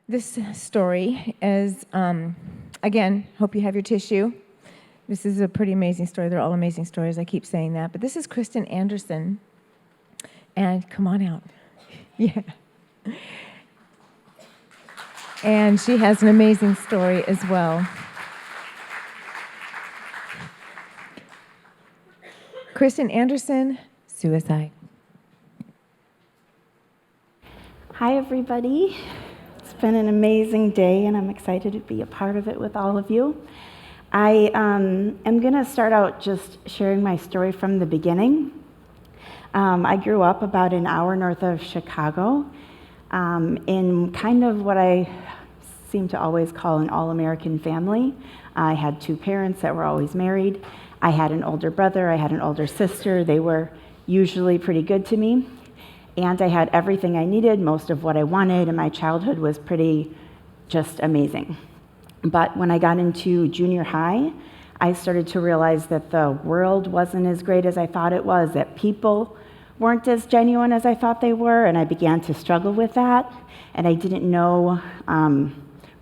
This story is, again, hope you have your tissue. This is a pretty amazing story. They're all amazing stories. I keep saying that. But this is Kristen Anderson. And come on out. Yeah. And she has an amazing story as well. Kristen Anderson, suicide. Hi, everybody. It's been an amazing day, and I'm excited to be a part of it with all of you. I am going to start out just sharing my story from the beginning. I grew up about an hour north of Chicago in kind of what I seem to always call an all-American family. I had two parents that were always married. I had an older brother. I had an older sister. They were usually pretty good to me. And I had everything I needed, most of what I wanted, and my childhood was pretty just amazing. But when I got into junior high, I started to realize that the world wasn't as great as I thought it was, that people weren't as genuine as I thought they were, and I began to struggle with that. And I didn't know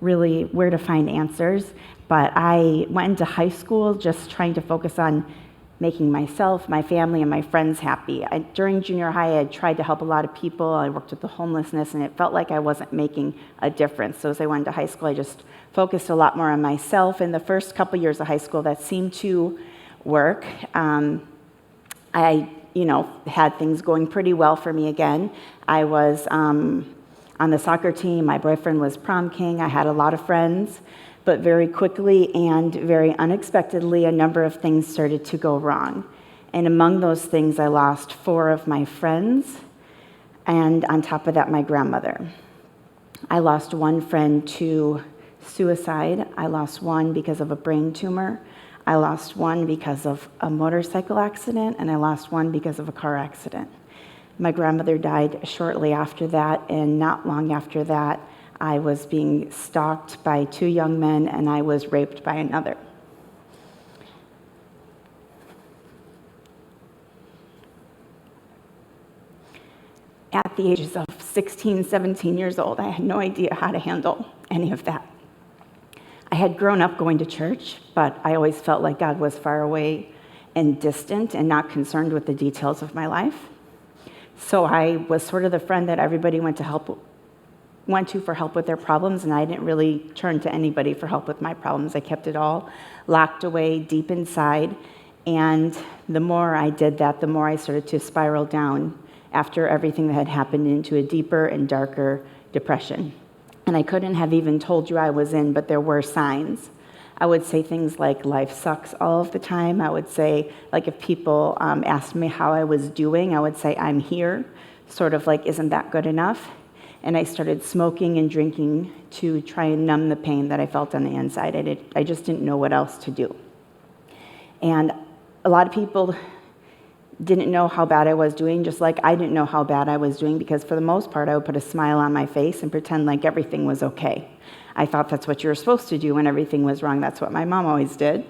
really where to find answers. But I went into high school just trying to focus on making myself, my family, and my friends happy. During junior high, I tried to help a lot of people. I worked with the homelessness, and it felt like I wasn't making a difference. So as I went to high school, I just focused a lot more on myself. In the first couple years of high school, that seemed to work. I had things going pretty well for me again. I was on the soccer team. My boyfriend was prom king. I had a lot of friends. But very quickly and very unexpectedly, a number of things started to go wrong. And among those things, I lost 4 of my friends, and on top of that, my grandmother. I lost one friend to suicide. I lost one because of a brain tumor. I lost one because of a motorcycle accident, and I lost one because of a car accident. My grandmother died shortly after that, and not long after that, I was being stalked by 2 young men, and I was raped by another. At the ages of 16, 17 years old, I had no idea how to handle any of that. I had grown up going to church, but I always felt like God was far away and distant and not concerned with the details of my life. So I was sort of the friend that everybody went to for help with their problems, and I didn't really turn to anybody for help with my problems. I kept it all locked away deep inside, and the more I did that, the more I started to spiral down after everything that had happened into a deeper and darker depression. And I couldn't have even told you I was in, but there were signs. I would say things like, life sucks all of the time. I would say, like if people asked me how I was doing, I would say, I'm here, sort of like, isn't that good enough? And I started smoking and drinking to try and numb the pain that I felt on the inside. I just didn't know what else to do. And a lot of people didn't know how bad I was doing, just like I didn't know how bad I was doing, because for the most part, I would put a smile on my face and pretend like everything was okay. I thought that's what you were supposed to do when everything was wrong. That's what my mom always did.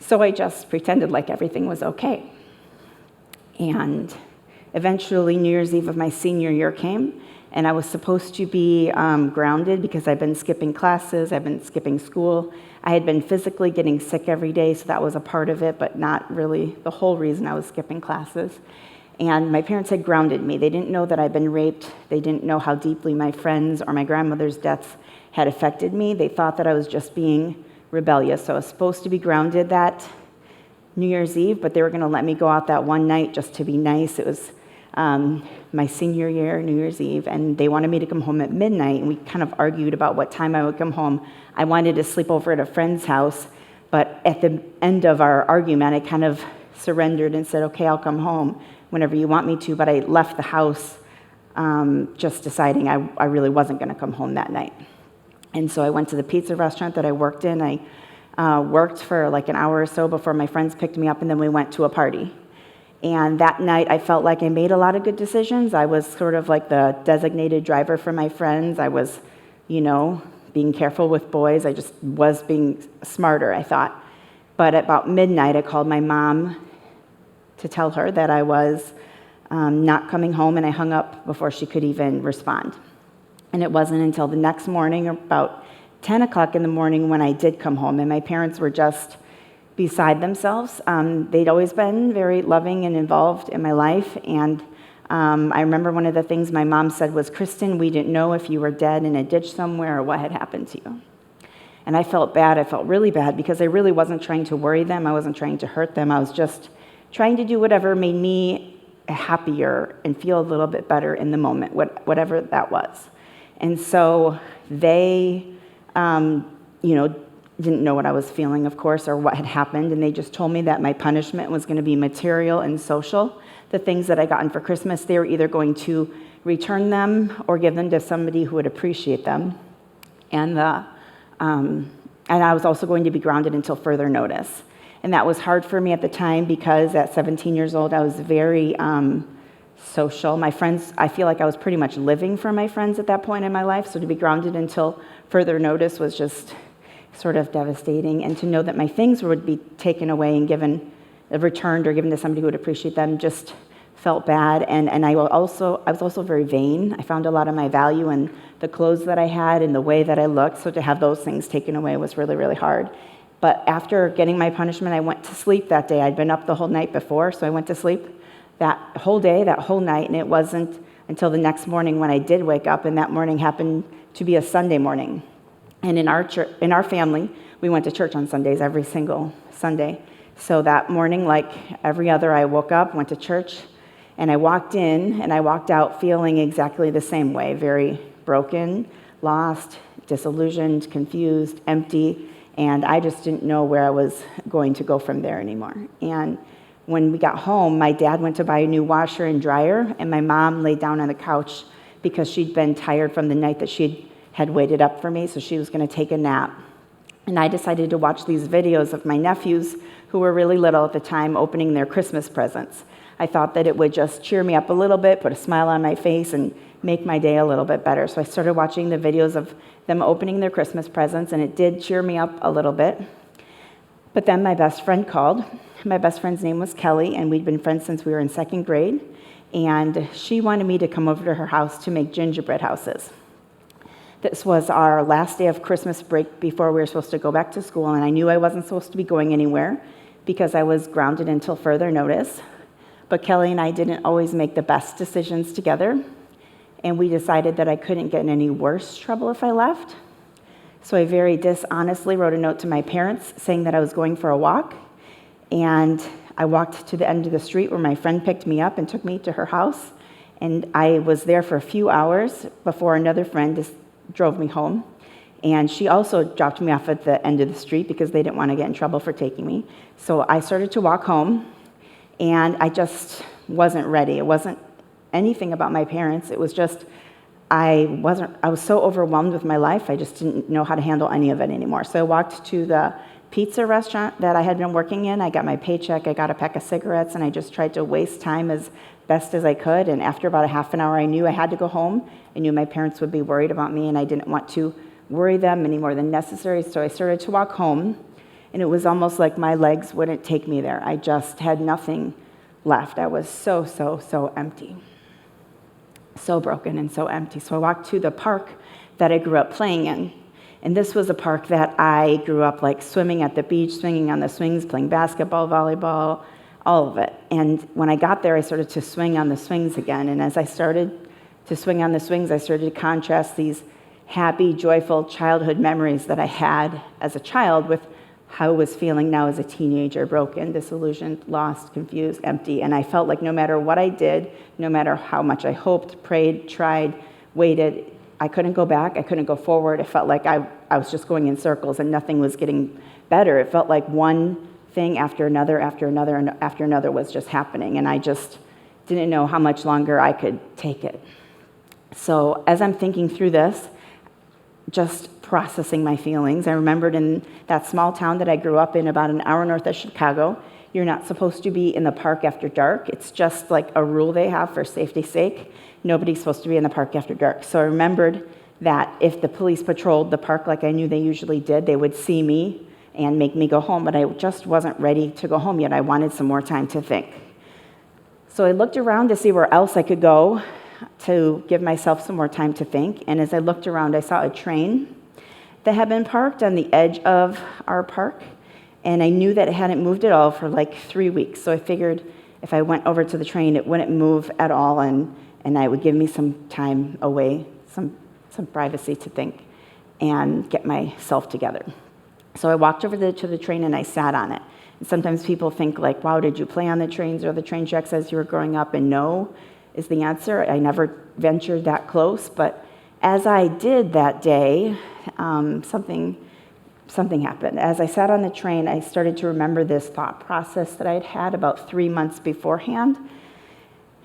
So I just pretended like everything was okay. And eventually, New Year's Eve of my senior year came, and I was supposed to be grounded because I'd been skipping classes, I'd been skipping school. I had been physically getting sick every day, so that was a part of it, but not really the whole reason I was skipping classes. And my parents had grounded me. They didn't know that I'd been raped. They didn't know how deeply my friends or my grandmother's deaths had affected me. They thought that I was just being rebellious. So I was supposed to be grounded that New Year's Eve, but they were going to let me go out that one night just to be nice. It was my senior year, New Year's Eve, and they wanted me to come home at midnight, and we kind of argued about what time I would come home. I wanted to sleep over at a friend's house, but at the end of our argument, I kind of surrendered and said, okay, I'll come home whenever you want me to, but I left the house just deciding I really wasn't going to come home that night. And so I went to the pizza restaurant that I worked in. I worked for like an hour or so before my friends picked me up, and then we went to a party. And that night, I felt like I made a lot of good decisions. I was sort of like the designated driver for my friends. I was, being careful with boys. I just was being smarter, I thought. But at about midnight, I called my mom to tell her that I was not coming home, and I hung up before she could even respond. And it wasn't until the next morning, about 10 o'clock in the morning, when I did come home, and my parents were just beside themselves. They'd always been very loving and involved in my life, and I remember one of the things my mom said was, "Kristen, we didn't know if you were dead in a ditch somewhere or what had happened to you." And I felt bad. I felt really bad because I really wasn't trying to worry them. I wasn't trying to hurt them. I was just trying to do whatever made me happier and feel a little bit better in the moment, whatever that was. And so they, didn't know what I was feeling, of course, or what had happened, and they just told me that my punishment was going to be material and social. The things that I gotten for Christmas, they were either going to return them or give them to somebody who would appreciate them. And I was also going to be grounded until further notice. And that was hard for me at the time because at 17 years old, I was very social. My friends, I feel like I was pretty much living for my friends at that point in my life. So to be grounded until further notice was just sort of devastating. And to know that my things would be taken away and returned or given to somebody who would appreciate them just felt bad. And I was also very vain. I found a lot of my value in the clothes that I had and the way that I looked. So to have those things taken away was really, really hard. But after getting my punishment, I went to sleep that day. I'd been up the whole night before, so I went to sleep that whole day, that whole night, and it wasn't until the next morning when I did wake up, and that morning happened to be a Sunday morning. And in our family, we went to church on Sundays every single Sunday. So that morning, like every other, I woke up, went to church, and I walked in, and I walked out feeling exactly the same way, very broken, lost, disillusioned, confused, empty, and I just didn't know where I was going to go from there anymore. And when we got home, my dad went to buy a new washer and dryer, and my mom laid down on the couch because she'd been tired from the night that she had waited up for me, so she was going to take a nap. And I decided to watch these videos of my nephews, who were really little at the time, opening their Christmas presents. I thought that it would just cheer me up a little bit, put a smile on my face, and make my day a little bit better. So I started watching the videos of them opening their Christmas presents, and it did cheer me up a little bit. But then my best friend called. My best friend's name was Kelly, and we'd been friends since we were in second grade. And she wanted me to come over to her house to make gingerbread houses. This was our last day of Christmas break before we were supposed to go back to school, and I knew I wasn't supposed to be going anywhere because I was grounded until further notice. But Kelly and I didn't always make the best decisions together, and we decided that I couldn't get in any worse trouble if I left. So I very dishonestly wrote a note to my parents saying that I was going for a walk, and I walked to the end of the street where my friend picked me up and took me to her house, and I was there for a few hours before another friend drove me home. And she also dropped me off at the end of the street because they didn't want to get in trouble for taking me. So I started to walk home, and I just wasn't ready. It wasn't anything about my parents. It was just, I was so overwhelmed with my life, I just didn't know how to handle any of it anymore. So I walked to the pizza restaurant that I had been working in. I got my paycheck, I got a pack of cigarettes, and I just tried to waste time as best as I could. And after about a half an hour, I knew I had to go home. I knew my parents would be worried about me, and I didn't want to worry them any more than necessary. So I started to walk home, and it was almost like my legs wouldn't take me there. I just had nothing left. I was so empty. So broken and so empty. So I walked to the park that I grew up playing in. And this was a park that I grew up like swimming at the beach, swinging on the swings, playing basketball, volleyball, all of it. And when I got there, I started to swing on the swings again. And as I started to swing on the swings, I started to contrast these happy, joyful childhood memories that I had as a child with how I was feeling now as a teenager, broken, disillusioned, lost, confused, empty. And I felt like no matter what I did, no matter how much I hoped, prayed, tried, waited, I couldn't go back, I couldn't go forward. It felt like I was just going in circles and nothing was getting better. It felt like one thing after another, after another, and after another was just happening. And I just didn't know how much longer I could take it. So as I'm thinking through this, just processing my feelings, I remembered in that small town that I grew up in about an hour north of Chicago, you're not supposed to be in the park after dark. It's just like a rule they have for safety's sake. Nobody's supposed to be in the park after dark. So I remembered that if the police patrolled the park like I knew they usually did, they would see me and make me go home, but I just wasn't ready to go home yet. I wanted some more time to think. So I looked around to see where else I could go to give myself some more time to think. And as I looked around, I saw a train that had been parked on the edge of our park. And I knew that it hadn't moved at all for like 3 weeks. So I figured if I went over to the train, it wouldn't move at all, and it would give me some time away, some privacy to think and get myself together. So I walked over to the train and I sat on it. And sometimes people think like, wow, did you play on the trains or the train tracks as you were growing up? And no is the answer. I never ventured that close, but as I did that day, something happened. As I sat on the train, I started to remember this thought process that I'd had about 3 months beforehand.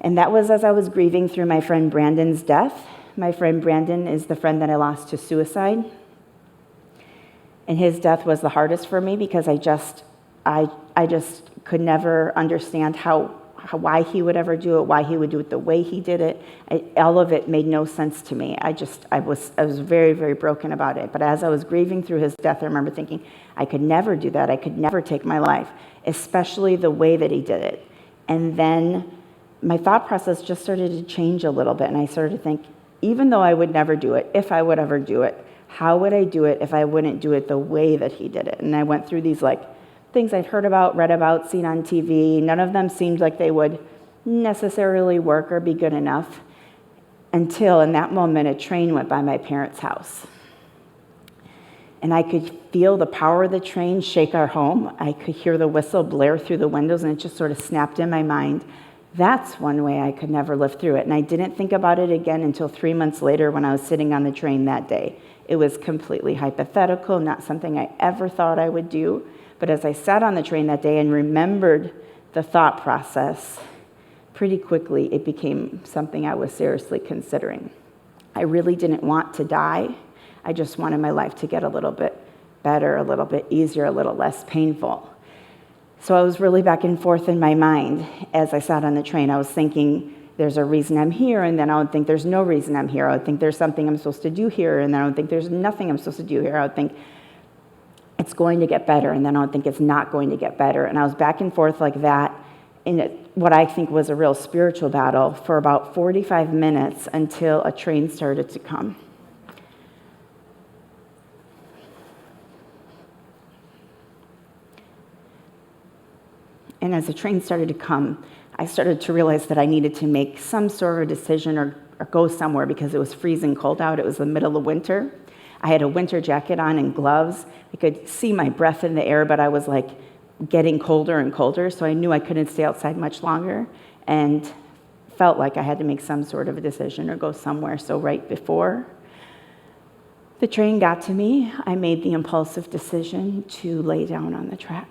And that was as I was grieving through my friend Brandon's death. My friend Brandon is the friend that I lost to suicide. And his death was the hardest for me because I just could never understand why he would ever do it, why he would do it the way he did it. All of it made no sense to me. I was very, very broken about it. But as I was grieving through his death, I remember thinking, I could never do that. I could never take my life, especially the way that he did it. And then my thought process just started to change a little bit, and I started to think, even though I would never do it, if I would ever do it, how would I do it if I wouldn't do it the way that he did it? And I went through these things I'd heard about, read about, seen on TV. None of them seemed like they would necessarily work or be good enough until in that moment a train went by my parents' house. And I could feel the power of the train shake our home. I could hear the whistle blare through the windows, and it just sort of snapped in my mind. That's one way I could never live through it. And I didn't think about it again until 3 months later when I was sitting on the train that day. It was completely hypothetical, not something I ever thought I would do. But as I sat on the train that day and remembered the thought process, pretty quickly it became something I was seriously considering. I really didn't want to die. I just wanted my life to get a little bit better, a little bit easier, a little less painful. So I was really back and forth in my mind as I sat on the train. I was thinking, there's a reason I'm here, and then I would think there's no reason I'm here. I would think there's something I'm supposed to do here, and then I would think there's nothing I'm supposed to do here. I would think it's going to get better, and then I would think it's not going to get better. And I was back and forth like that in what I think was a real spiritual battle for about 45 minutes until a train started to come. And as the train started to come, I started to realize that I needed to make some sort of decision or go somewhere because it was freezing cold out. It was the middle of winter. I had a winter jacket on and gloves. I could see my breath in the air, but I was getting colder and colder, so I knew I couldn't stay outside much longer and felt like I had to make some sort of a decision or go somewhere. So right before the train got to me, I made the impulsive decision to lay down on the tracks.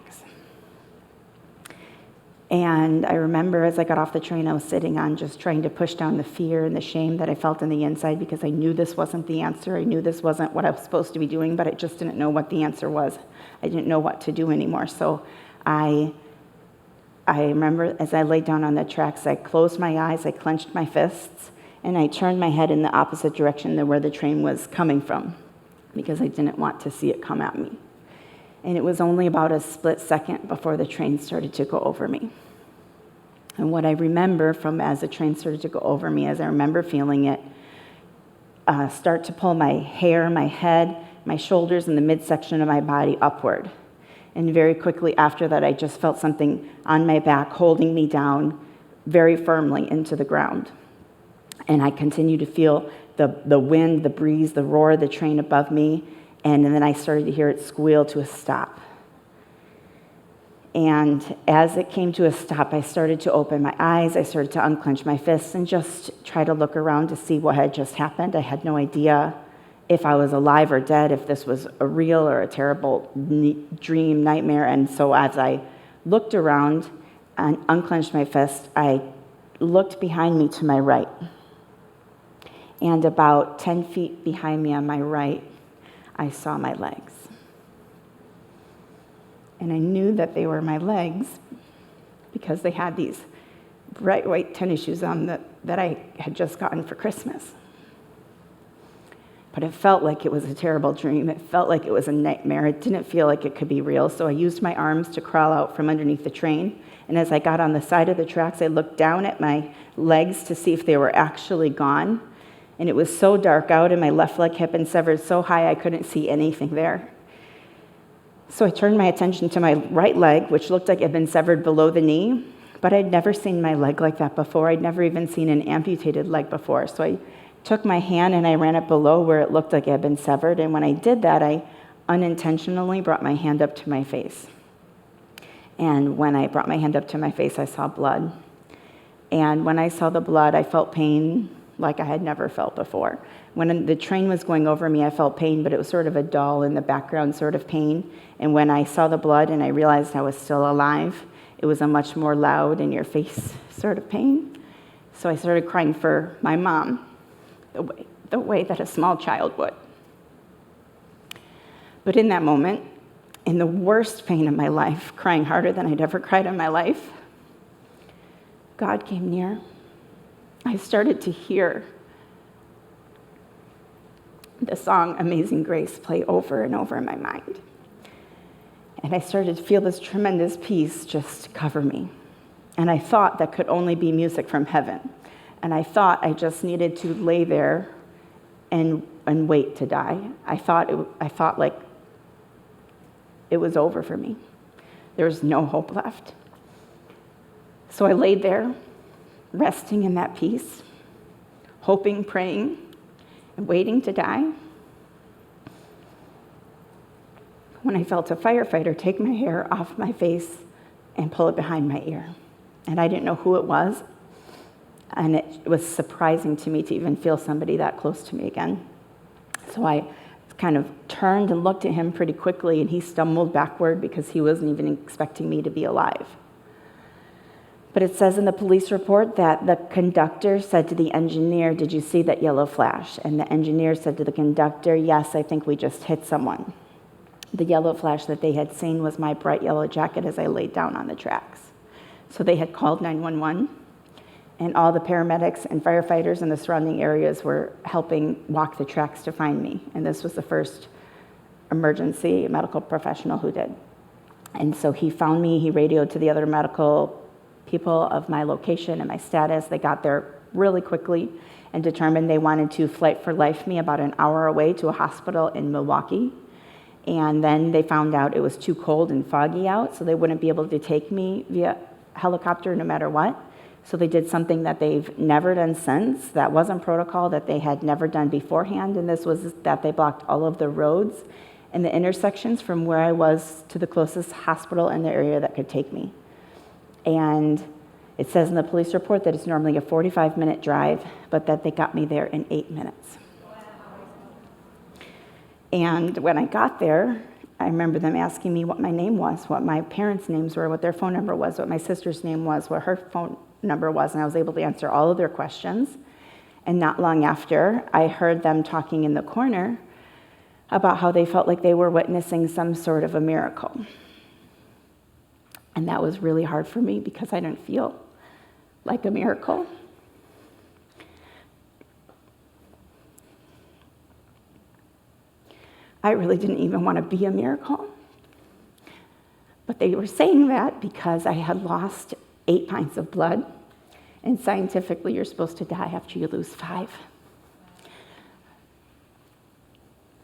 And I remember as I got off the train, I was sitting on just trying to push down the fear and the shame that I felt on the inside because I knew this wasn't the answer. I knew this wasn't what I was supposed to be doing, but I just didn't know what the answer was. I didn't know what to do anymore. So I remember as I laid down on the tracks, I closed my eyes, I clenched my fists, and I turned my head in the opposite direction than where the train was coming from because I didn't want to see it come at me. And it was only about a split second before the train started to go over me. And what I remember from as the train started to go over me, as I remember feeling it start to pull my hair, my head, my shoulders, and the midsection of my body upward. And very quickly after that, I just felt something on my back holding me down very firmly into the ground. And I continued to feel the wind, the breeze, the roar of the train above me. And then I started to hear it squeal to a stop. And as it came to a stop, I started to open my eyes. I started to unclench my fists and just try to look around to see what had just happened. I had no idea if I was alive or dead, if this was a real or a terrible dream, nightmare. And so as I looked around and unclenched my fist, I looked behind me to my right. And about 10 feet behind me on my right, I saw my legs. And I knew that they were my legs because they had these bright white tennis shoes on that I had just gotten for Christmas. but it felt like it was a terrible dream. It felt like it was a nightmare. It didn't feel like it could be real. So I used my arms to crawl out from underneath the train. And as I got on the side of the tracks, I looked down at my legs to see if they were actually gone. And it was so dark out, and my left leg had been severed so high I couldn't see anything there. So I turned my attention to my right leg, which looked like it had been severed below the knee, but I'd never seen my leg like that before. I'd never even seen an amputated leg before. So I took my hand and I ran it below where it looked like it had been severed. And when I did that, I unintentionally brought my hand up to my face. And when I brought my hand up to my face, I saw blood. And when I saw the blood, I felt pain like I had never felt before. When the train was going over me, I felt pain, but it was sort of a dull in the background sort of pain. And when I saw the blood and I realized I was still alive, it was a much more loud, in-your-face sort of pain. So I started crying for my mom, the way that a small child would. But in that moment, in the worst pain of my life, crying harder than I'd ever cried in my life, God came near. I started to hear the song Amazing Grace play over and over in my mind. And I started to feel this tremendous peace just cover me. And I thought that could only be music from heaven. And I thought I just needed to lay there and wait to die. I thought like it was over for me. There was no hope left. So I laid there, resting in that peace, hoping, praying, and waiting to die. When I felt a firefighter take my hair off my face and pull it behind my ear. And I didn't know who it was. And it was surprising to me to even feel somebody that close to me again. So I kind of turned and looked at him pretty quickly, and he stumbled backward because he wasn't even expecting me to be alive. But it says in the police report that the conductor said to the engineer, "Did you see that yellow flash?" And the engineer said to the conductor, "Yes, I think we just hit someone." The yellow flash that they had seen was my bright yellow jacket as I laid down on the tracks. So they had called 911, and all the paramedics and firefighters in the surrounding areas were helping walk the tracks to find me. And this was the first emergency medical professional who did. And so he found me, he radioed to the other medical people of my location and my status. They got there really quickly and determined they wanted to flight for life me about an hour away to a hospital in Milwaukee. And then they found out it was too cold and foggy out, so they wouldn't be able to take me via helicopter no matter what. So they did something that they've never done since, that wasn't protocol, that they had never done beforehand, and this was that they blocked all of the roads and the intersections from where I was to the closest hospital in the area that could take me. And it says in the police report that it's normally a 45-minute drive, but that they got me there in 8 minutes. And when I got there, I remember them asking me what my name was, what my parents' names were, what their phone number was, what my sister's name was, what her phone number was, and I was able to answer all of their questions. And not long after, I heard them talking in the corner about how they felt like they were witnessing some sort of a miracle. And that was really hard for me because I didn't feel like a miracle. I really didn't even want to be a miracle. But they were saying that because I had lost 8 pints of blood, and scientifically you're supposed to die after you lose 5.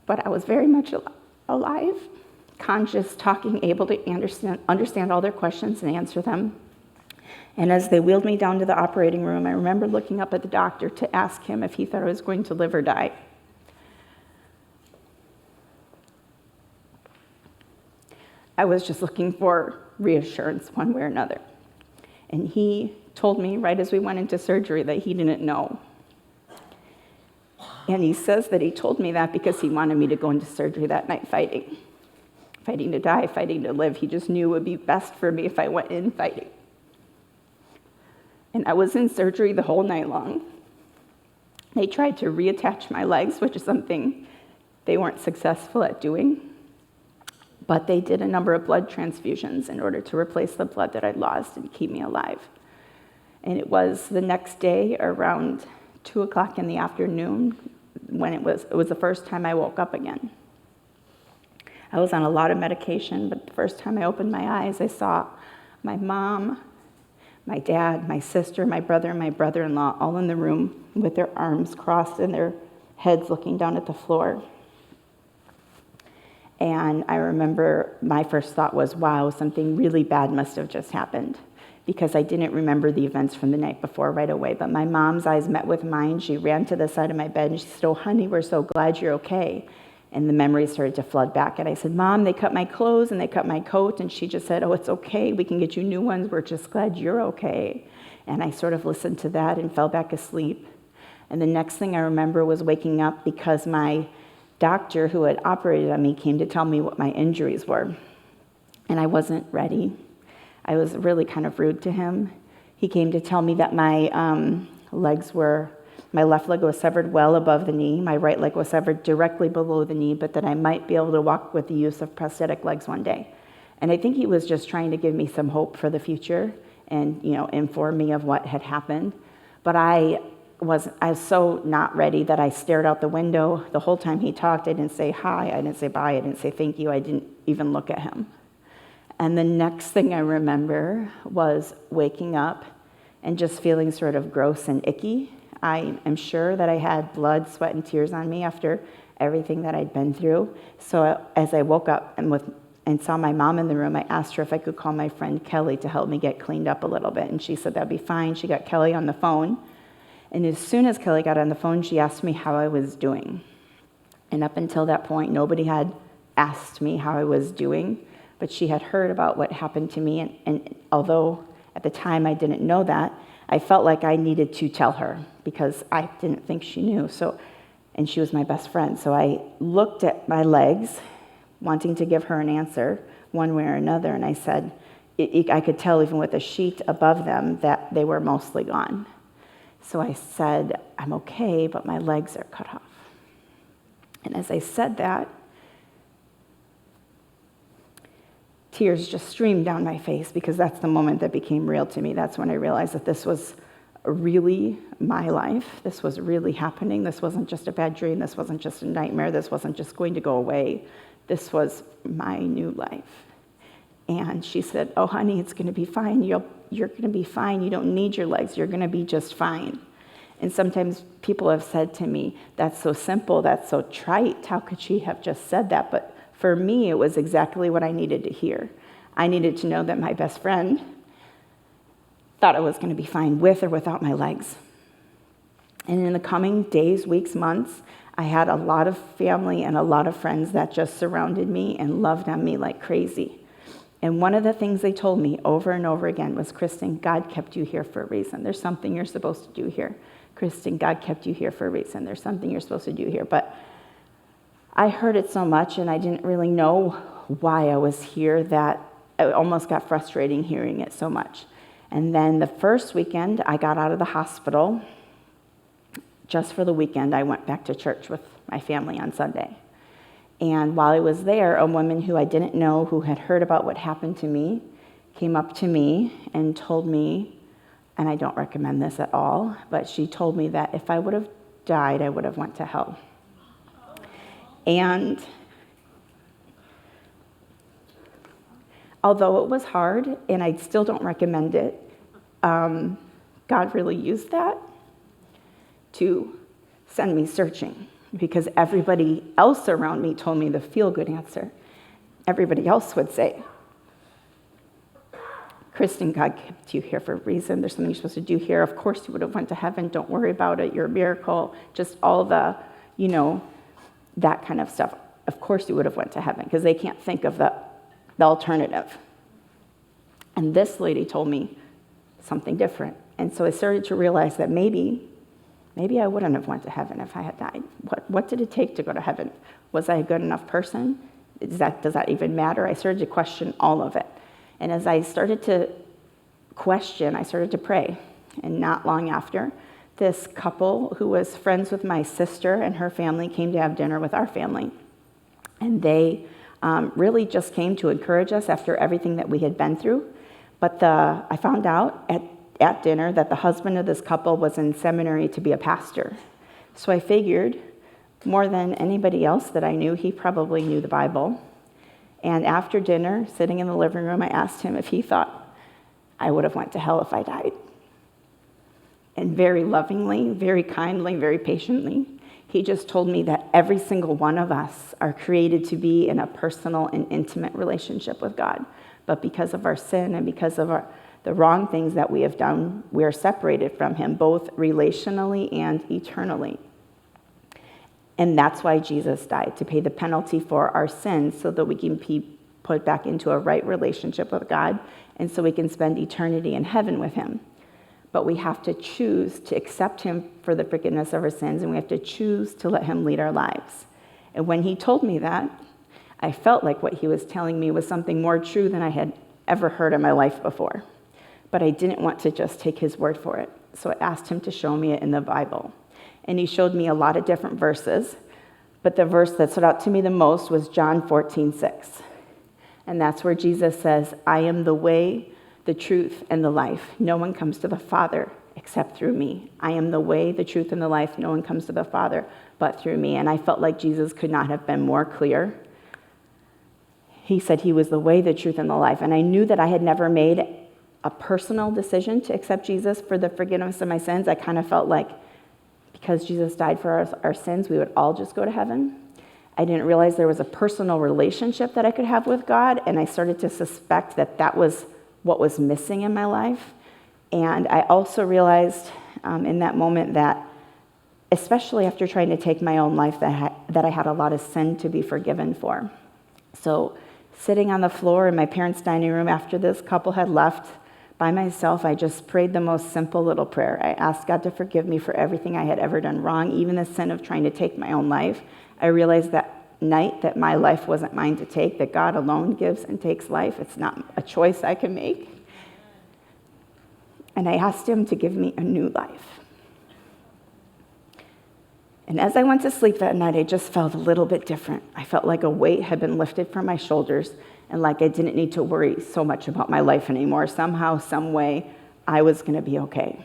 But I was very much alive, conscious, talking, able to understand all their questions and answer them. And as they wheeled me down to the operating room, I remember looking up at the doctor to ask him if he thought I was going to live or die. I was just looking for reassurance one way or another. And he told me right as we went into surgery that he didn't know. And he says that he told me that because he wanted me to go into surgery that night fighting to die, fighting to live. He just knew it would be best for me if I went in fighting. And I was in surgery the whole night long. They tried to reattach my legs, which is something they weren't successful at doing. But they did a number of blood transfusions in order to replace the blood that I'd lost and keep me alive. And it was the next day around 2 o'clock in the afternoon, when it was the first time I woke up again. I was on a lot of medication, but the first time I opened my eyes, I saw my mom, my dad, my sister, my brother, and my brother-in-law all in the room with their arms crossed and their heads looking down at the floor. And I remember my first thought was, wow, something really bad must have just happened, because I didn't remember the events from the night before right away. But my mom's eyes met with mine. She ran to the side of my bed and she said, "Oh, honey, we're so glad you're okay." And the memories started to flood back. And I said, "Mom, they cut my clothes and they cut my coat." And she just said, "Oh, it's okay. We can get you new ones. We're just glad you're okay." And I sort of listened to that and fell back asleep. And the next thing I remember was waking up because my doctor who had operated on me came to tell me what my injuries were. And I wasn't ready. I was really kind of rude to him. He came to tell me that my left leg was severed well above the knee. My right leg was severed directly below the knee, but that I might be able to walk with the use of prosthetic legs one day. And I think he was just trying to give me some hope for the future and, inform me of what had happened. But I was so not ready that I stared out the window. The whole time he talked, I didn't say hi, I didn't say bye, I didn't say thank you, I didn't even look at him. And the next thing I remember was waking up and just feeling sort of gross and icky. I am sure that I had blood, sweat, and tears on me after everything that I'd been through. So as I woke up and saw my mom in the room, I asked her if I could call my friend Kelly to help me get cleaned up a little bit. And she said that'd be fine. She got Kelly on the phone. And as soon as Kelly got on the phone, she asked me how I was doing. And up until that point, nobody had asked me how I was doing, but she had heard about what happened to me. And although at the time I didn't know that, I felt like I needed to tell her because I didn't think she knew. And she was my best friend. So I looked at my legs, wanting to give her an answer one way or another. And I said, I could tell even with a sheet above them that they were mostly gone. So I said, "I'm okay, but my legs are cut off." And as I said that, tears just streamed down my face because that's the moment that became real to me. That's when I realized that this was really my life. This was really happening. This wasn't just a bad dream. This wasn't just a nightmare. This wasn't just going to go away. This was my new life. And she said, "Oh, honey, it's going to be fine. You're going to be fine. You don't need your legs. You're going to be just fine." And sometimes people have said to me, "That's so simple. That's so trite. How could she have just said that?" But for me, it was exactly what I needed to hear. I needed to know that my best friend thought I was going to be fine with or without my legs. And in the coming days, weeks, months, I had a lot of family and a lot of friends that just surrounded me and loved on me like crazy. And one of the things they told me over and over again was, "Kristen, God kept you here for a reason. There's something you're supposed to do here. Kristen, God kept you here for a reason. There's something you're supposed to do here." But I heard it so much and I didn't really know why I was here that it almost got frustrating hearing it so much. And then the first weekend I got out of the hospital, just for the weekend, I went back to church with my family on Sunday. And while I was there, a woman who I didn't know, who had heard about what happened to me, came up to me and told me, and I don't recommend this at all, but she told me that if I would have died, I would have went to hell. And although it was hard, and I still don't recommend it, God really used that to send me searching, because everybody else around me told me the feel-good answer. Everybody else would say, "Kristen, God kept you here for a reason. There's something you're supposed to do here. Of course you would have went to heaven. Don't worry about it. You're a miracle." Just all the, that kind of stuff. Of course you would have went to heaven, because they can't think of the alternative. And this lady told me something different. And so I started to realize that maybe I wouldn't have went to heaven if I had died. What did it take to go to heaven? Was I a good enough person? Does that even matter? I started to question all of it. And as I started to question, I started to pray. And not long after, this couple who was friends with my sister and her family came to have dinner with our family. And they really just came to encourage us after everything that we had been through. But I found out at dinner that the husband of this couple was in seminary to be a pastor. So I figured, More than anybody else that I knew, he probably knew the Bible. And after dinner, sitting in the living room, I asked him if he thought I would have went to hell if I died. And very lovingly, very kindly, very patiently, he just told me that every single one of us are created to be in a personal and intimate relationship with God. But because of our sin and because of the wrong things that we have done, we are separated from him, both relationally and eternally. And that's why Jesus died, to pay the penalty for our sins so that we can be put back into a right relationship with God and so we can spend eternity in heaven with him. But we have to choose to accept him for the forgiveness of our sins, and we have to choose to let him lead our lives. And when he told me that, I felt like what he was telling me was something more true than I had ever heard in my life before. But I didn't want to just take his word for it. So I asked him to show me it in the Bible. And he showed me a lot of different verses. But the verse that stood out to me the most was John 14:6. And that's where Jesus says, I am the way, the truth, and the life. No one comes to the Father except through me. I am the way, the truth, and the life. No one comes to the Father but through me. And I felt like Jesus could not have been more clear. He said he was the way, the truth, and the life. And I knew that I had never made a personal decision to accept Jesus for the forgiveness of my sins. I kind of felt like because Jesus died for our sins, we would all just go to heaven. I didn't realize there was a personal relationship that I could have with God, and I started to suspect that that was what was missing in my life. And I also realized in that moment that, especially after trying to take my own life, that I had a lot of sin to be forgiven for. So sitting on the floor in my parents' dining room after this couple had left by myself, I just prayed the most simple little prayer. I asked God to forgive me for everything I had ever done wrong, even the sin of trying to take my own life. I realized that night that my life wasn't mine to take, that God alone gives and takes life. It's not a choice I can make. And I asked him to give me a new life. And as I went to sleep that night, I just felt a little bit different. I felt like a weight had been lifted from my shoulders and like I didn't need to worry so much about my life anymore. Somehow, some way, I was going to be okay.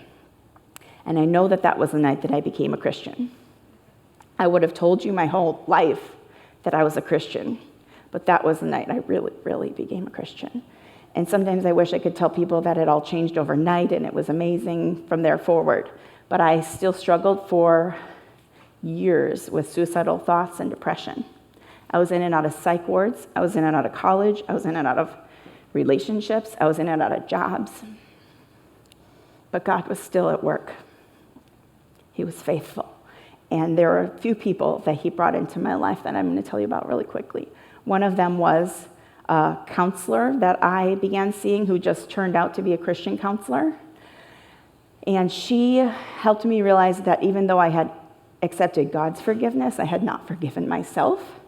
And I know that that was the night that I became a Christian. I would have told you my whole life that I was a Christian, but that was the night I really, really became a Christian. And sometimes I wish I could tell people that it all changed overnight and it was amazing from there forward. But I still struggled for years with suicidal thoughts and depression. I was in and out of psych wards. I was in and out of college. I was in and out of relationships. I was in and out of jobs. But God was still at work. He was faithful. And there were a few people that he brought into my life that I'm going to tell you about really quickly. One of them was a counselor that I began seeing who just turned out to be a Christian counselor. And she helped me realize that even though I had accepted God's forgiveness, I had not forgiven myself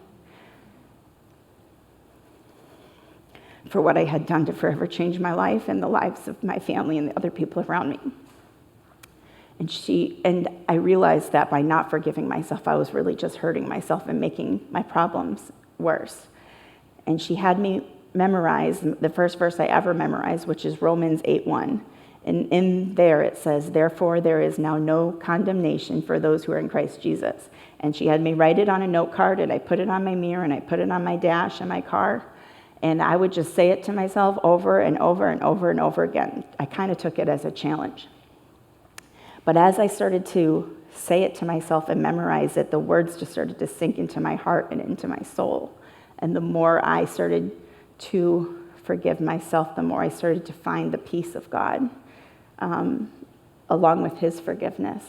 for what I had done to forever change my life and the lives of my family and the other people around me. And I realized that by not forgiving myself, I was really just hurting myself and making my problems worse. And she had me memorize the first verse I ever memorized, which is Romans 8:1. And in there it says, therefore there is now no condemnation for those who are in Christ Jesus. And she had me write it on a note card, and I put it on my mirror, and I put it on my dash in my car. And I would just say it to myself over and over and over and over again. I kind of took it as a challenge. But as I started to say it to myself and memorize it, the words just started to sink into my heart and into my soul. And the more I started to forgive myself, the more I started to find the peace of God, along with his forgiveness.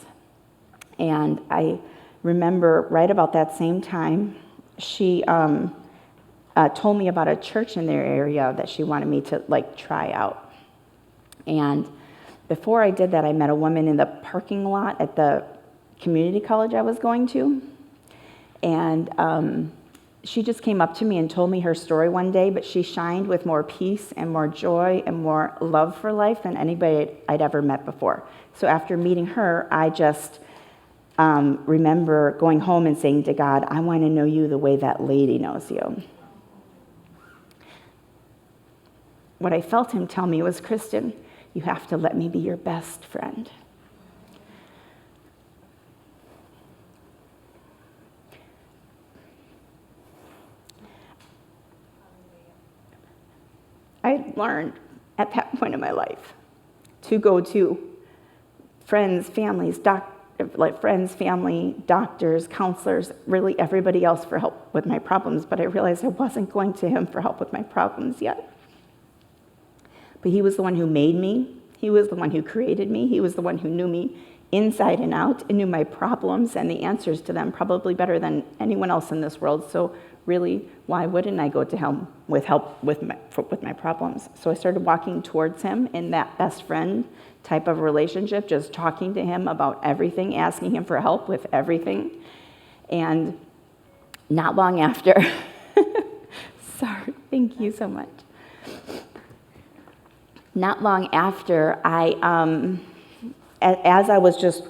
And I remember right about that same time, she told me about a church in their area that she wanted me to try out. And before I did that, I met a woman in the parking lot at the community college I was going to. And she just came up to me and told me her story one day, but she shined with more peace and more joy and more love for life than anybody I'd ever met before. So after meeting her, I just remember going home and saying to God, I want to know you the way that lady knows you. What I felt him tell me was, Kristen, you have to let me be your best friend. learned at that point in my life to go to friends, families, family, doctors, counselors, really everybody else for help with my problems. But I realized I wasn't going to him for help with my problems yet. But he was the one who made me. He was the one who created me. He was the one who knew me inside and out and knew my problems and the answers to them probably better than anyone else in this world. So really, why wouldn't I go to him with help with my problems? So I started walking towards him in that best friend type of relationship, just talking to him about everything, asking him for help with everything. And not long after, sorry, thank you so much. Not long after, as I was just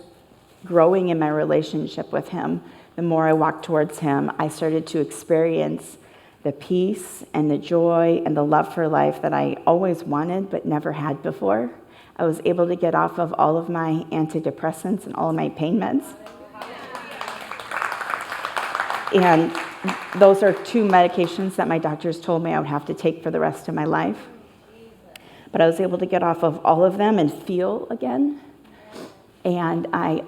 growing in my relationship with him, the more I walked towards him, I started to experience the peace and the joy and the love for life that I always wanted but never had before. I was able to get off of all of my antidepressants and all of my pain meds. And those are 2 medications that my doctors told me I would have to take for the rest of my life. But I was able to get off of all of them and feel again. And I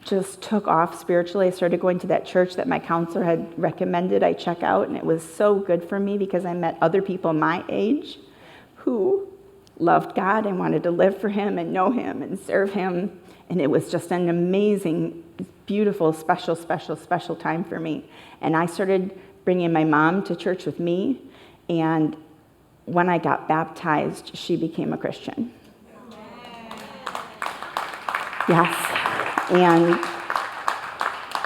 just took off spiritually. I started going to that church that my counselor had recommended I check out. And it was so good for me because I met other people my age who loved God and wanted to live for him and know him and serve him. And it was just an amazing, beautiful, special time for me. And I started bringing my mom to church with me. And when I got baptized, she became a Christian. Yes. And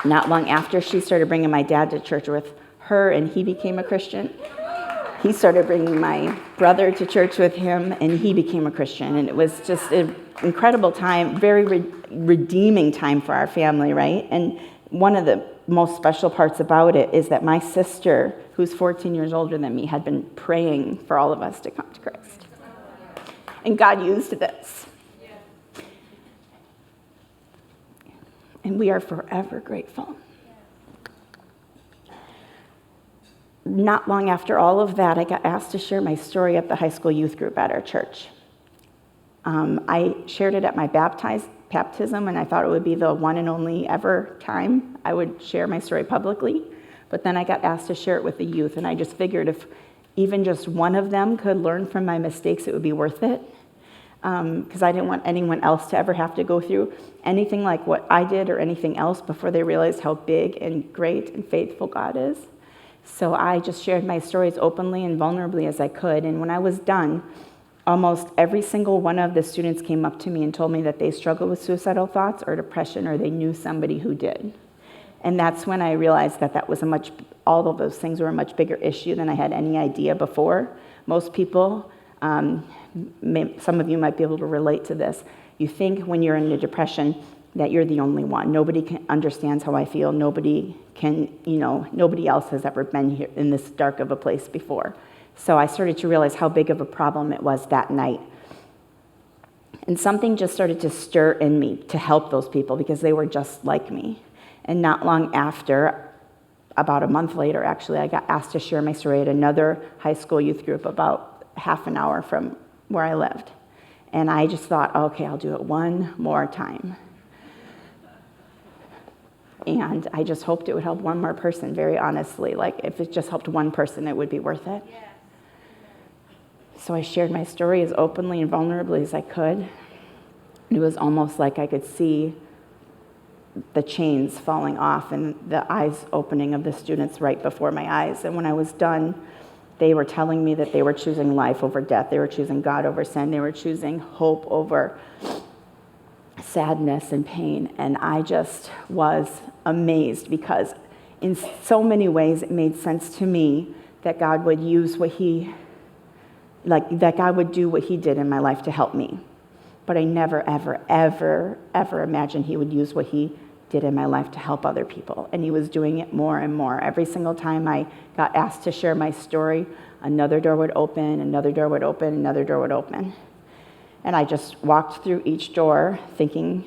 not long after, she started bringing my dad to church with her, and he became a Christian. He started bringing my brother to church with him, and he became a Christian. And it was just an incredible time, very redeeming time for our family, right? And one of the most special parts about it is that my sister, who's 14 years older than me, had been praying for all of us to come to Christ. And God used this. And we are forever grateful. Not long after all of that, I got asked to share my story at the high school youth group at our church. I shared it at my baptism, and I thought it would be the one and only ever time I would share my story publicly. But then I got asked to share it with the youth, and I just figured if even just one of them could learn from my mistakes, it would be worth it. Because I didn't want anyone else to ever have to go through anything like what I did or anything else before they realized how big and great and faithful God is. So I just shared my stories openly and vulnerably as I could. And when I was done, almost every single one of the students came up to me and told me that they struggled with suicidal thoughts or depression, or they knew somebody who did. And that's when I realized that all of those things were a much bigger issue than I had any idea before. Most people, some of you might be able to relate to this. You think when you're in a depression that you're the only one. Nobody understands how I feel. Nobody else has ever been here in this dark of a place before. So I started to realize how big of a problem it was that night. And something just started to stir in me to help those people because they were just like me. And not long after, about a month later, actually, I got asked to share my story at another high school youth group about half an hour from where I lived. And I just thought, okay, I'll do it one more time. And I just hoped it would help one more person, very honestly. Like, if it just helped one person, it would be worth it. Yeah. So I shared my story as openly and vulnerably as I could. It was almost like I could see the chains falling off and the eyes opening of the students right before my eyes. And when I was done, they were telling me that they were choosing life over death. They were choosing God over sin. They were choosing hope over sadness and pain. And I just was amazed because in so many ways it made sense to me that God would use that God would do what he did in my life to help me. But I never, ever imagined he would use what he did in my life to help other people. And he was doing it more and more. Every single time I got asked to share my story, another door would open, another door would open, another door would open. And I just walked through each door thinking,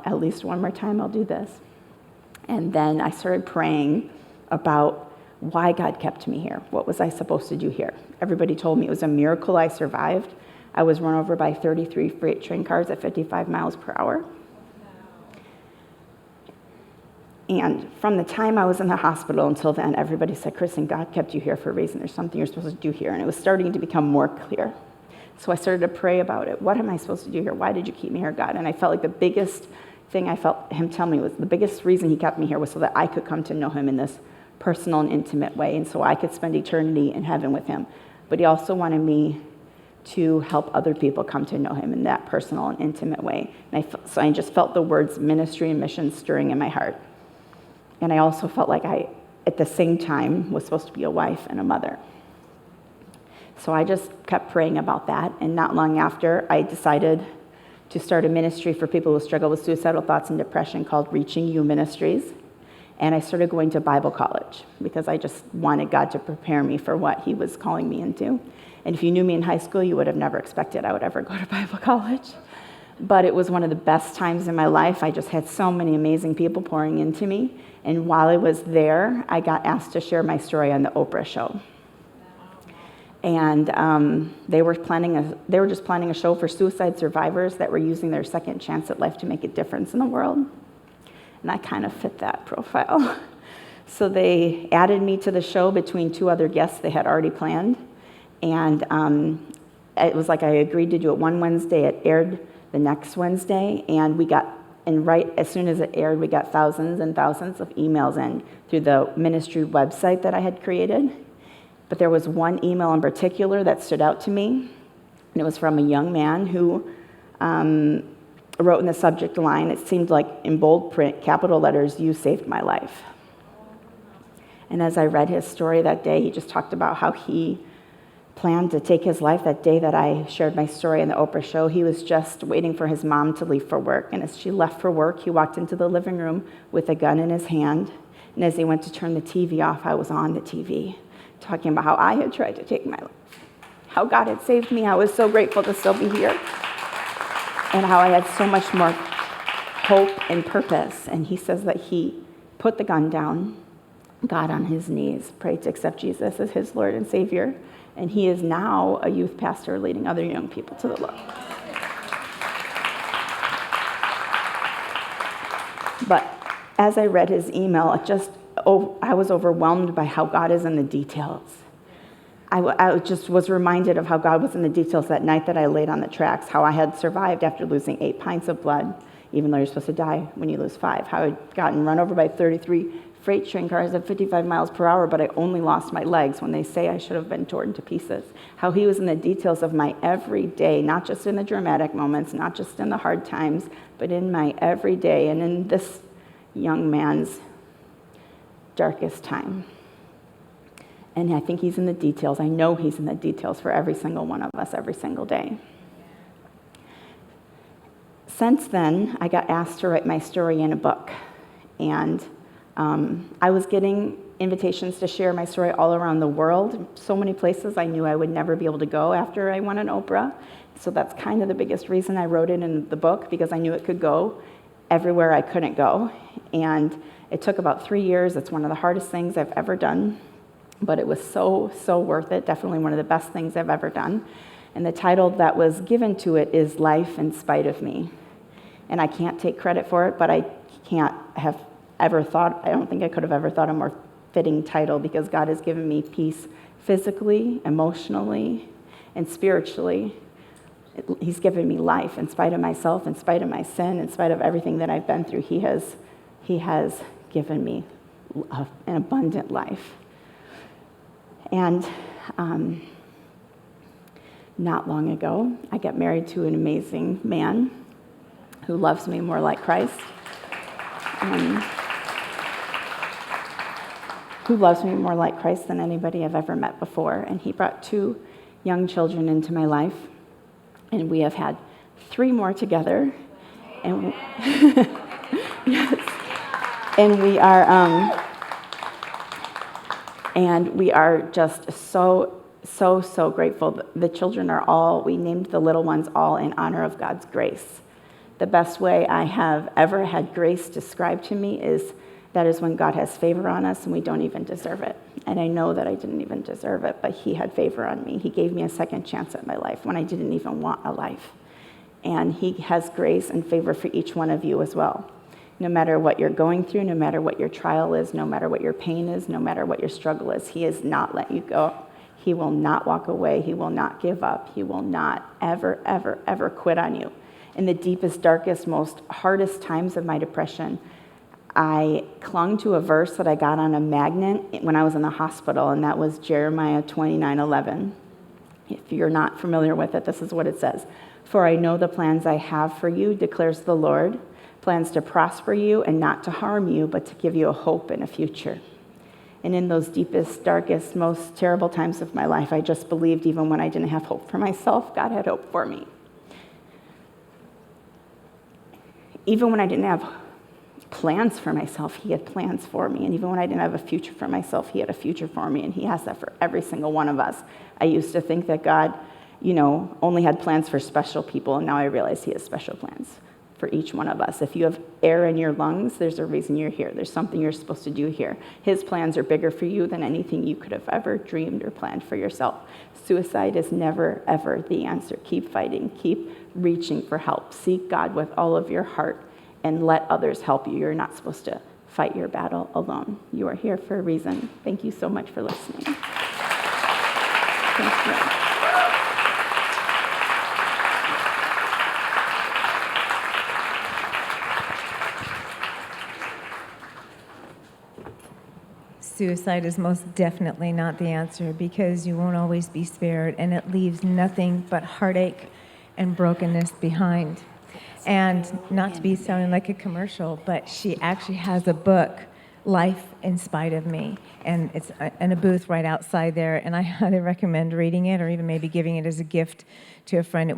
at least one more time I'll do this. And then I started praying about why God kept me here. What was I supposed to do here? Everybody told me it was a miracle I survived. I was run over by 33 freight train cars at 55 miles per hour. And from the time I was in the hospital until then, everybody said, Kristen, God kept you here for a reason. There's something you're supposed to do here. And it was starting to become more clear. So I started to pray about it. What am I supposed to do here? Why did you keep me here, God? And I felt like the biggest thing I felt him tell me was the biggest reason he kept me here was so that I could come to know him in this personal and intimate way, and so I could spend eternity in heaven with him. But he also wanted me to help other people come to know him in that personal and intimate way. And so I just felt the words ministry and mission stirring in my heart. And I also felt like I, at the same time, was supposed to be a wife and a mother. So I just kept praying about that, and not long after, I decided to start a ministry for people who struggle with suicidal thoughts and depression called You Ministries. And I started going to Bible college because I just wanted God to prepare me for what he was calling me into. And if you knew me in high school, you would have never expected I would ever go to Bible college. But it was one of the best times in my life. I just had so many amazing people pouring into me. And while I was there, I got asked to share my story on the Oprah show. And they were just planning a show for suicide survivors that were using their second chance at life to make a difference in the world. And I kind of fit that profile. So they added me to the show between two other guests they had already planned. And it was like I agreed to do it one Wednesday. It aired the next Wednesday. And right as soon as it aired, we got thousands and thousands of emails in through the ministry website that I had created. But there was one email in particular that stood out to me. And it was from a young man who wrote in the subject line, it seemed like in bold print, capital letters, "You saved my life." And as I read his story that day, he just talked about how he planned to take his life that day that I shared my story in the Oprah show. He was just waiting for his mom to leave for work. And as she left for work, he walked into the living room with a gun in his hand. And as he went to turn the TV off, I was on the TV talking about how I had tried to take my life, how God had saved me. I was so grateful to still be here, and how I had so much more hope and purpose. And he says that he put the gun down, got on his knees, prayed to accept Jesus as his Lord and Savior, and he is now a youth pastor leading other young people to the Lord. But as I read his email, I was overwhelmed by how God is in the details. I just was reminded of how God was in the details that night that I laid on the tracks, how I had survived after losing 8 pints of blood, even though you're supposed to die when you lose 5, how I'd gotten run over by 33 freight train cars at 55 miles per hour, but I only lost my legs when they say I should have been torn to pieces, how he was in the details of my everyday, not just in the dramatic moments, not just in the hard times, but in my everyday and in this young man's darkest time. And I think he's in the details. I know he's in the details for every single one of us every single day. Since then, I got asked to write my story in a book. And I was getting invitations to share my story all around the world. So many places I knew I would never be able to go after I won an Oprah. So that's kind of the biggest reason I wrote it in the book, because I knew it could go everywhere I couldn't go. And it took about 3 years. It's one of the hardest things I've ever done. But it was so, so worth it. Definitely one of the best things I've ever done. And the title that was given to it is Life in Spite of Me. And I can't take credit for it, but I don't think I could have ever thought a more fitting title, because God has given me peace physically, emotionally, and spiritually. He's given me life in spite of myself, in spite of my sin, in spite of everything that I've been through. He has given me an abundant life. And not long ago, I got married to an amazing man who loves me more like Christ, who loves me more like Christ than anybody I've ever met before. And he brought 2 young children into my life, and we have had 3 more together. And yes, and we are just so grateful. The children we named the little ones all in honor of God's grace. The best way I have ever had grace described to me is that is when God has favor on us and we don't even deserve it. And I know that I didn't even deserve it, but he had favor on me. He gave me a second chance at my life when I didn't even want a life. And he has grace and favor for each one of you as well. No matter what you're going through, no matter what your trial is, no matter what your pain is, no matter what your struggle is, he has not let you go. He will not walk away. He will not give up. He will not ever, ever, ever quit on you. In the deepest, darkest, most hardest times of my depression, I clung to a verse that I got on a magnet when I was in the hospital, and that was Jeremiah 29:11. If you're not familiar with it, this is what it says. For I know the plans I have for you, declares the Lord, plans to prosper you and not to harm you, but to give you a hope and a future. And in those deepest, darkest, most terrible times of my life, I just believed even when I didn't have hope for myself, God had hope for me. Even when I didn't have plans for myself, he had plans for me. And even when I didn't have a future for myself, he had a future for me. And he has that for every single one of us. I used to think that God, only had plans for special people. And now I realize he has special plans for each one of us. If you have air in your lungs, there's a reason you're here. There's something you're supposed to do here. His plans are bigger for you than anything you could have ever dreamed or planned for yourself. Suicide is never, ever the answer. Keep fighting. Keep reaching for help. Seek God with all of your heart and let others help you. You're not supposed to fight your battle alone. You are here for a reason. Thank you so much for listening. Thank you. Suicide is most definitely not the answer, because you won't always be spared, and it leaves nothing but heartache and brokenness behind. And not to be sounding like a commercial, but she actually has a book, Life in Spite of Me, and it's in a booth right outside there, and I highly recommend reading it, or even maybe giving it as a gift to a friend.